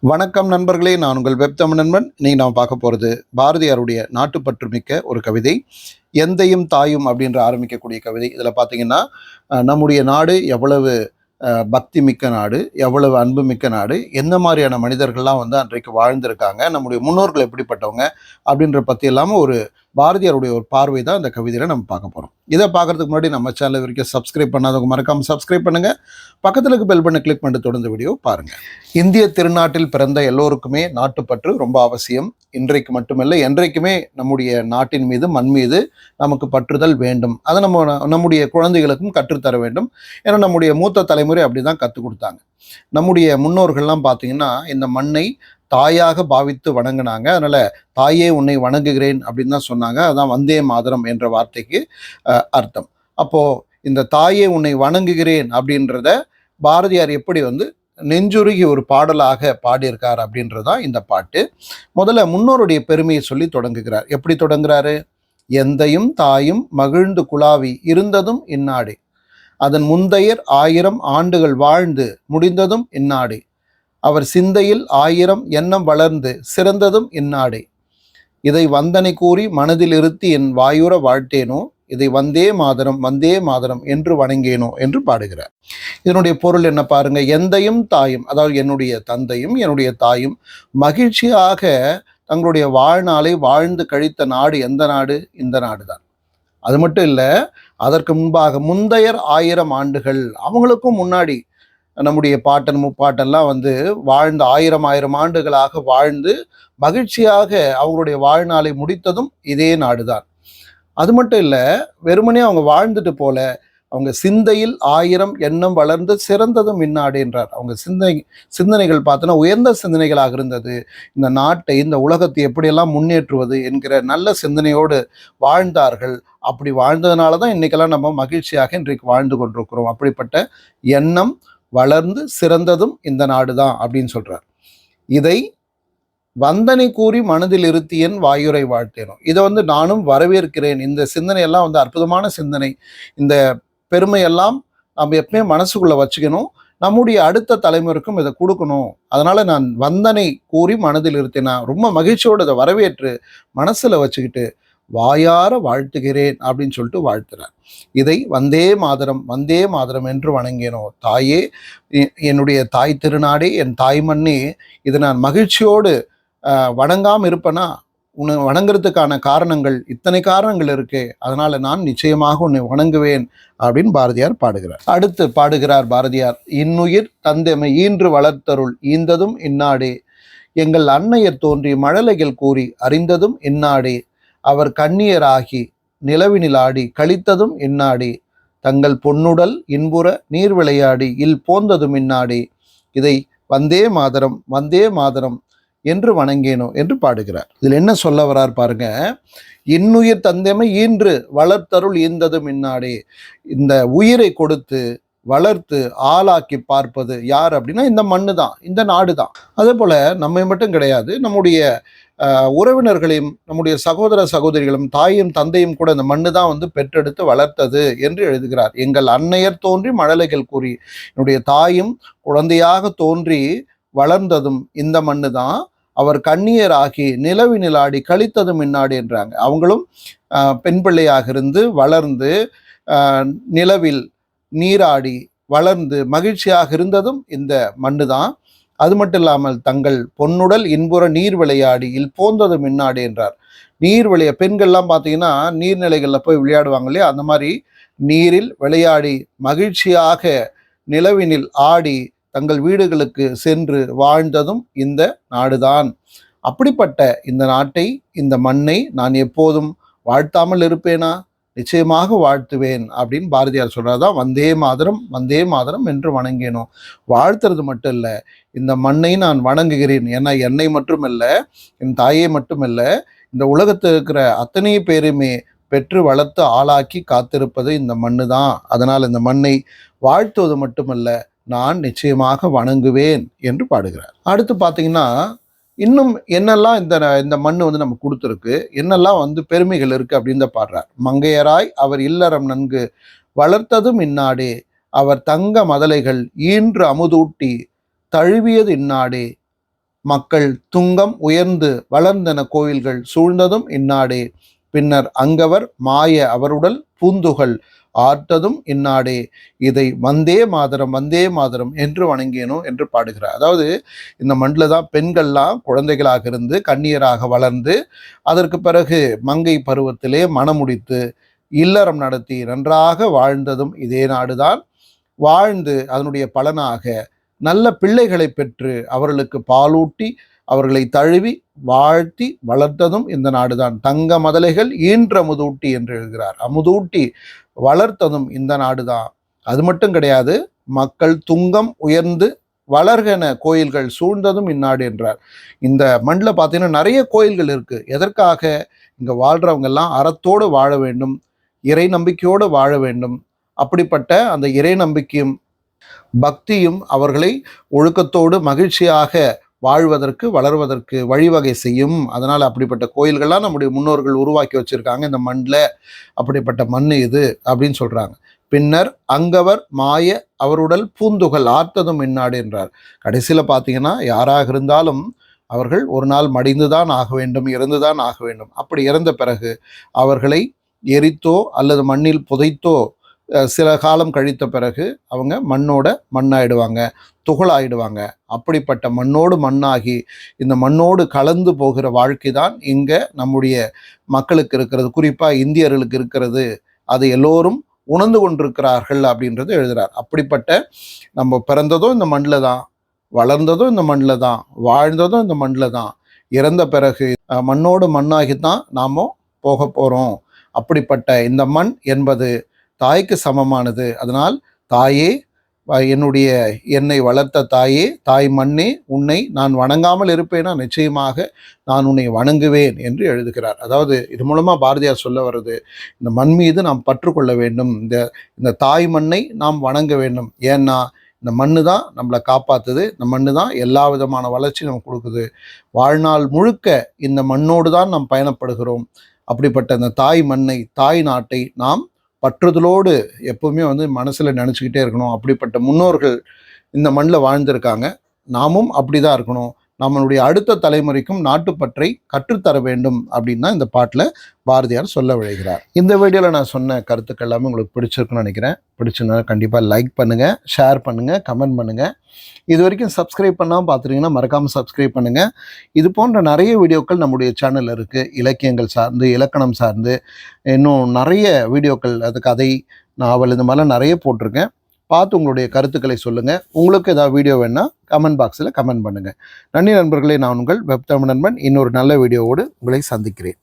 வணக்கம் நண்பர்களே, நான் உங்கள் வெப் தமிழ் நண்பன். இன்னைக்கு நாம் பார்க்க போகிறது பாரதியாருடைய நாட்டுப்பற்று மிக்க ஒரு கவிதை, எந்தையும் தாயும் அப்படின்ற ஆரம்பிக்கக்கூடிய கவிதை. இதில் பார்த்தீங்கன்னா நம்முடைய நாடு எவ்வளவு பக்தி மிக்க நாடு, எவ்வளவு அன்பு மிக்க நாடு, எந்த மாதிரியான மனிதர்கள்லாம் வந்து அன்றைக்கு வாழ்ந்திருக்காங்க, நம்முடைய முன்னோர்கள் எப்படிப்பட்டவங்க அப்படின்ற பற்றி இல்லாமல் ஒரு பாரதியாருடைய ஒரு பார்வை தான் இந்த கவிதையில் நம்ம பார்க்க போகிறோம். இதை பார்க்குறதுக்கு முன்னாடி நம்ம சேனல் வரைக்கும் சப்ஸ்கிரைப் பண்ணாதவங்க மறக்காமல் சப்ஸ்கிரைப் பண்ணுங்கள். பக்கத்தில் இருக்க பெல் பண்ணி கிளிக் பண்ணிட்டு தொடர்ந்து வீடியோ பாருங்கள். இந்திய திருநாட்டில் பிறந்த எல்லோருக்குமே நாட்டுப்பற்று ரொம்ப அவசியம். இன்றைக்கு மட்டுமல்ல, என்றைக்குமே நம்முடைய நாட்டின் மீது, மண் மீது நமக்கு பற்றுதல் வேண்டும். அதை நம்முடைய குழந்தைகளுக்கும் கற்றுத்தர வேண்டும். ஏன்னா நம்முடைய மூத்த தலைமுறை அப்படி தான் கற்றுக் கொடுத்தாங்க. நம்முடைய முன்னோர்கள்லாம் பார்த்தீங்கன்னா இந்த மண்ணை தாயாக பாவித்து வணங்கினாங்க. அதனால தாயே உன்னை வணங்குகிறேன் அப்படின்னு தான் சொன்னாங்க. அதான் வந்தே மாதரம் என்ற வார்த்தைக்கு அர்த்தம். அப்போ இந்த தாயே உன்னை வணங்குகிறேன் அப்படின்றத பாரதியார் எப்படி வந்து நெஞ்சுருகி ஒரு பாடலாக பாடியிருக்கார் அப்படின்றதான் இந்த பாட்டு. முதல்ல முன்னோருடைய பெருமையை சொல்லி தொடங்குகிறார். எப்படி தொடங்குறாரு? எந்தையும் தாயும் மகிழ்ந்து குழாவி இருந்ததும் இந்நாடே, அதன் முந்தையர் 1000 ஆண்டுகள் வாழ்ந்து முடிந்ததும் இந்நாடே, அவர் சிந்தையில் 1000 எண்ணம் வளர்ந்து சிறந்ததும் இந்நாடே, இதை வந்தனை கூறி மனதில் இருத்தி என் வாயுற வாழ்த்தேனோ, இதை வந்தே மாதரம் வந்தே மாதரம் என்று வணங்கேனோ என்று பாடுகிறார். இதனுடைய பொருள் என்ன பாருங்க. எந்தையும் தாயும், அதாவது என்னுடைய தந்தையும் என்னுடைய தாயும் மகிழ்ச்சியாக தங்களுடைய வாழ்நாளை வாழ்ந்து கழித்த நாடு எந்த நாடு? இந்த நாடு தான். அது மட்டும் இல்லை, அதற்கு முன்பாக முந்தையர் 1000 ஆண்டுகள், அவங்களுக்கும் முன்னாடி நம்முடைய பாட்டன் முப்பாட்டெல்லாம் வந்து வாழ்ந்து 1000 ஆண்டுகளாக வாழ்ந்து மகிழ்ச்சியாக அவங்களுடைய வாழ்நாளை முடித்ததும் இதே நாடுதான். அது மட்டும் இல்லை, வெறுமனே அவங்க வாழ்ந்துட்டு போல, அவங்க சிந்தையில் 1000 எண்ணம் வளர்ந்து சிறந்ததும் இந்நாடு என்றார். அவங்க சிந்தனைகள் பார்த்தோன்னா உயர்ந்த சிந்தனைகளாக இருந்தது. இந்த நாட்டை, இந்த உலகத்தை எப்படியெல்லாம் முன்னேற்றுவது என்கிற நல்ல சிந்தனையோடு வாழ்ந்தார்கள். அப்படி வாழ்ந்ததுனால தான் இன்றைக்கெல்லாம் நம்ம மகிழ்ச்சியாக இன்றைக்கு வாழ்ந்து கொண்டிருக்கிறோம். அப்படிப்பட்ட எண்ணம் வளர்ந்து சிறந்ததும் இந்த நாடு தான் அப்படின்னு சொல்கிறார். இதை வந்தனை கூறி மனதில் இருத்தியன் வாயுரை வாழ்த்தேனும். இதை வந்து நானும் வரவேற்கிறேன். இந்த சிந்தனையெல்லாம் வந்து அற்புதமான சிந்தனை. இந்த பெருமையெல்லாம் நம்ம எப்பவுமே மனசுக்குள்ளே வச்சுக்கணும். நம்முடைய அடுத்த தலைமுறைக்கும் இதை கொடுக்கணும். அதனால் நான் வந்தனை கூறி மனதில் இருத்தேன், ரொம்ப மகிழ்ச்சியோடு இதை வரவேற்று மனசில் வச்சுக்கிட்டு வாயார வாழ்த்துகிறேன் அப்படின்னு சொல்லிட்டு வாழ்த்துறார். இதை வந்தே மாதரம் வந்தே மாதரம் என்று வணங்கேனோ, தாயே என்னுடைய தாய் திருநாடே, என் தாய் மண்ணே, இதை நான் மகிழ்ச்சியோடு வணங்காமல் இருப்பேனா? உன்னை வணங்குறதுக்கான காரணங்கள், இத்தனை காரணங்கள் இருக்கு, அதனால நான் நிச்சயமாக உன்னை வணங்குவேன் அப்படின்னு பாரதியார் பாடுகிறார். அடுத்து பாடுகிறார் பாரதியார், இன்னுயிர் தந்தெமை ஈன்று வளர்த்தருள் ஈந்ததும் இந்நாடே, எங்கள் அன்னையர் தோன்றி மழலைகள் கூறி அறிந்ததும் இந்நாடே, அவர் கண்ணியராகி நிலவினில் ஆடி கழித்ததும் இந்நாடே, தங்கள் பொன்னுடல் இன்புற நீர் விளையாடி இல் போந்ததும் இந்நாடே, இதை வந்தே மாதரம் வந்தே மாதரம் என்று வணங்கேனோ என்று பாடுகிறார். இதில் என்ன சொல்ல வரார் பாருங்க. இன்னுயிர் தந்தைமை ஈன்று வளர்த்தருள் ஈந்ததும் இந்நாடே, இந்த உயிரை கொடுத்து வளர்த்து ஆளாக்கி பார்ப்பது யார் அப்படின்னா இந்த மண்ணு தான், இந்த நாடு தான். அதே போல நம்மை மட்டும் கிடையாது, நம்முடைய உறவினர்களையும் நம்முடைய சகோதர சகோதரிகளும் தாயும் தந்தையும் கூட இந்த மண்ணு தான் வந்து பெற்றெடுத்து வளர்த்தது என்று எழுதுகிறார். எங்கள் அன்னையர் தோன்றி மழலைகள் கூறி, என்னுடைய தாயும் குழந்தையாக தோன்றி வளர்ந்ததும் இந்த மண்ணு தான், அவர் கண்ணியராகி நிலவினிலாடி கழித்ததும் இந்நாடு என்றாங்க. அவங்களும் பெண் பிள்ளையாக இருந்து வளர்ந்து நிலவில் நீராடி வளர்ந்து மகிழ்ச்சியாக இருந்ததும் இந்த மண்ணு தான். அது மட்டும் இல்லாமல் தங்கள் பொன்னுடல் இன்புற நீர் விளையாடி இல் போந்ததும் இந்நாடு என்றார். நீர் விளைய பெண்கள்லாம் பார்த்தீங்கன்னா நீர்நிலைகளில் போய் விளையாடுவாங்க இல்லையா, அந்த மாதிரி நீரில் விளையாடி மகிழ்ச்சியாக நிலவினில் ஆடி தங்கள் வீடுகளுக்கு சென்று வாழ்ந்ததும் இந்த நாடுதான். அப்படிப்பட்ட இந்த நாட்டை, இந்த மண்ணை நான் எப்போதும் வாழ்த்தாமல் இருப்பேனா? நிச்சயமாக வாழ்த்துவேன் அப்படின்னு பாரதியார் சொல்கிறதான் வந்தே மாதரம் வந்தே மாதரம் என்று வணங்கேனோ. வாழ்த்துறது மட்டும் இல்லை, இந்த மண்ணை நான் வணங்குகிறேன். ஏன்னா என்னை மட்டும் இல்லை, என் தாயை மட்டும் இல்லை, இந்த உலகத்தில் இருக்கிற அத்தனை பேருமே பெற்று வளர்த்து ஆளாக்கி காத்திருப்பது இந்த மண்ணு தான். அதனால் இந்த மண்ணை வாழ்த்துவது மட்டுமல்ல, நான் நிச்சயமாக வணங்குவேன் என்று பாடுகிறார். அடுத்து பார்த்தீங்கன்னா இன்னும் என்னெல்லாம் இந்த மண்ணு வந்து நமக்கு கொடுத்துருக்கு, என்னெல்லாம் வந்து பெருமைகள் இருக்கு அப்படின்னு பாடுறார். மங்கையராய் அவர் இல்லறம் நன்கு வளர்த்ததும் இந்நாடே, அவர் தங்க மதலைகள் ஈன்று அமுதூட்டி தழுவியது இந்நாடே, மக்கள் துங்கம் உயர்ந்து வளர்ந்தன கோயில்கள் சூழ்ந்ததும் இந்நாடே. பின்னர் அங்கவர் மாய அவருடல் பூந்துகள் ஆர்த்ததும் இந்நாடே. இதை வந்தே மாதரம் என்று வணங்கியனோ என்று பாடுகிறார். அதாவது இந்த மண்ணில் தான் பெண்கள்லாம் குழந்தைகளாக இருந்து கன்னியராக வளர்ந்து அதற்கு பிறகு மங்கை பருவத்திலே மணமுடித்து இல்லறம் நடத்தி நன்றாக வாழ்ந்ததும் இதே நாடுதான். வாழ்ந்து அதனுடைய பலனாக நல்ல பிள்ளைகளை பெற்று அவர்களுக்கு பாலூட்டி அவர்களை தழுவி வாழ்த்தி வளர்த்ததும் இந்த நாடுதான். தங்க மதலைகள் ஈன்ற அமுதூட்டி என்று எழுதுகிறார். அமுதூட்டி வளர்த்ததும் இந்த நாடுதான். அது மட்டும் கிடையாது, மக்கள் துங்கம் உயர்ந்து வளர்கன கோயில்கள் சூழ்ந்ததும் இந்நாடு என்றார். இந்த மண்ணில் பார்த்தீங்கன்னா நிறைய கோயில்கள் இருக்கு. எதற்காக? இங்க வாழ்றவங்க எல்லாம் அறத்தோடு வாழ வேண்டும், இறை நம்பிக்கையோடு வாழ வேண்டும். அப்படிப்பட்ட அந்த இறை நம்பிக்கையும் பக்தியும் அவர்களை ஒழுக்கத்தோடு மகிழ்ச்சியாக வாழ்வதற்கு வளர்வதற்கு வழிவகை செய்யும். அதனால் அப்படிப்பட்ட கோயில்கள்லாம் நம்முடைய முன்னோர்கள் உருவாக்கி வச்சுருக்காங்க இந்த மண்ணில். அப்படிப்பட்ட மண் இது அப்படின்னு சொல்கிறாங்க. பின்னர் அங்கவர் மாய அவருடல் பூந்துகள் ஆர்த்ததும் இந்நாடு என்றார். கடைசியில் பார்த்தீங்கன்னா யாராக இருந்தாலும் அவர்கள் ஒரு நாள் மடிந்துதான் ஆக வேண்டும், இறந்துதான் ஆக வேண்டும். அப்படி இறந்த பிறகு அவர்களை எரித்தோ அல்லது மண்ணில் புதைத்தோ சில காலம் கழித்த பிறகு அவங்க மண்ணோட மண்ணாயிடுவாங்க, துகளாயிடுவாங்க. அப்படிப்பட்ட மண்ணோடு மண்ணாகி இந்த மண்ணோடு கலந்து போகிற வாழ்க்கை தான் இங்கே நம்முடைய மக்களுக்கு இருக்கிறது, குறிப்பாக இந்தியர்களுக்கு இருக்கிறது. அது எல்லோரும் உணர்ந்து கொண்டிருக்கிறார்கள் அப்படின்றது எழுதுகிறார். அப்படிப்பட்ட நம்ம பிறந்ததும் இந்த மண்ணில் தான், வளர்ந்ததும் இந்த மண்ணில் தான், வாழ்ந்ததும் இந்த மண்ணில் தான், இறந்த பிறகு மண்ணோடு மண்ணாகி தான் நாம் போக போகிறோம். அப்படிப்பட்ட இந்த மண் என்பது தாய்க்கு சமமானது. அதனால் தாயே, என்னை வளர்த்த தாயே, தாய் மண்ணே, உன்னை நான் வணங்காமல் இருப்பேனா? நிச்சயமாக நான் உன்னை வணங்குவேன் என்று எழுதுகிறார். அதாவது இது மூலமாக பாரதியார் சொல்ல வருது, இந்த மண் மீது நாம் பற்றுக்கொள்ள வேண்டும், இந்த தாய் மண்ணை நாம் வணங்க வேண்டும். ஏன்னா இந்த மண்ணு தான் நம்மளை காப்பாற்றுது, இந்த மண்ணு தான் எல்லா விதமான வளர்ச்சி நமக்கு கொடுக்குது. வாழ்நாள் முழுக்க இந்த மண்ணோடு தான் நாம் பயணப்படுகிறோம். அப்படிப்பட்ட இந்த தாய் மண்ணை, தாய் நாட்டை நாம் பற்றுதலோடு எப்பவுமே மனசில் நினச்சிக்கிட்டே இருக்கணும். அப்படிப்பட்ட முன்னோர்கள் இந்த மண்ணில் வாழ்ந்திருக்காங்க. நாமும் அப்படி தான் இருக்கணும். நம்மளுடைய அடுத்த தலைமுறைக்கும் நாட்டுப்பற்றை கற்றுத்தர வேண்டும் அப்படின்னு தான் இந்த பாட்டில் பாரதியார் சொல்ல விழைகிறார். இந்த வீடியோவில் நான் சொன்ன கருத்துக்கள் எல்லாமே உங்களுக்கு பிடிச்சிருக்குன்னு நினைக்கிறேன். பிடிச்சிருந்தா கண்டிப்பாக லைக் பண்ணுங்கள், ஷேர் பண்ணுங்கள், கமெண்ட் பண்ணுங்கள். இது வரைக்கும் சப்ஸ்கிரைப் பண்ணாமல் பார்த்துருங்கன்னா மறக்காமல் சப்ஸ்கிரைப் பண்ணுங்கள். இது போன்ற நிறைய வீடியோக்கள் நம்முடைய சேனலில் இருக்குது. இலக்கியங்கள் சார்ந்து, இலக்கணம் சார்ந்து இன்னும் நிறைய வீடியோக்கள், அது கதை, நாவல், இந்த மாதிரிலாம் நிறைய போட்டிருக்கேன். பார்த்து உங்களுடைய கருத்துக்களை சொல்லுங்கள். உங்களுக்கு ஏதாவது வீடியோ வேணால் கமெண்ட் பாக்ஸில் கமெண்ட் பண்ணுங்கள். நன்றி நண்பர்களே. நான் உங்கள் வெப் தமிழ் நண்பன். இன்னொரு நல்ல வீடியோவோடு உங்களை சந்திக்கிறேன்.